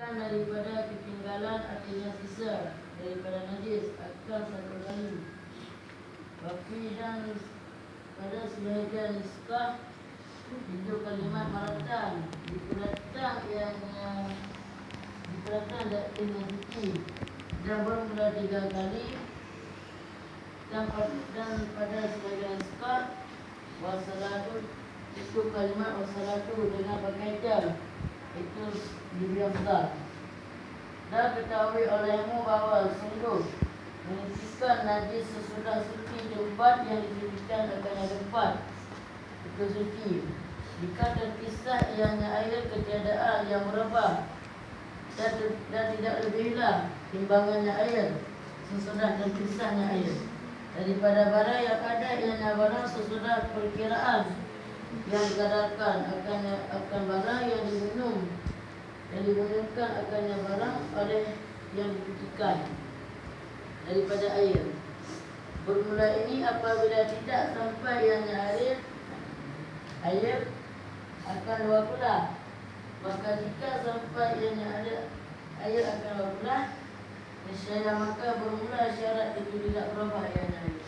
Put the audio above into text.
Bukan daripada ketinggalan artinya sisa daripada najis akal satu kali. Wafi dan pada sebahagian niskah itu kalimat maratan dipelatang dipelatang dengan suci dan bermula 3 kali dan pada sebahagian niskah wassalatu itu kalimat wassalatu dengan berkaitan itu lebih besar. Dan ketahui olehmu bahawa sungguh menyucikan najis sesudah suci tempat yang disucikan akan yang tempat itu suci. Jika terpisah ianya air ketiadaan yang merubah dan tidak lebihlah timbangannya air sesudah terpisahnya air daripada barang yang ada ianya barang sesudah perkiraan yang dikadarkan akan barang yang diminum dan diminumkan akannya barang oleh yang disucikan daripada air. Bermula ini apabila tidak sampai ianya air akan 2 pula. Maka jika sampai ianya air akan 2 pula, nescaya maka bermula syarat itu tidak berubah ianya air.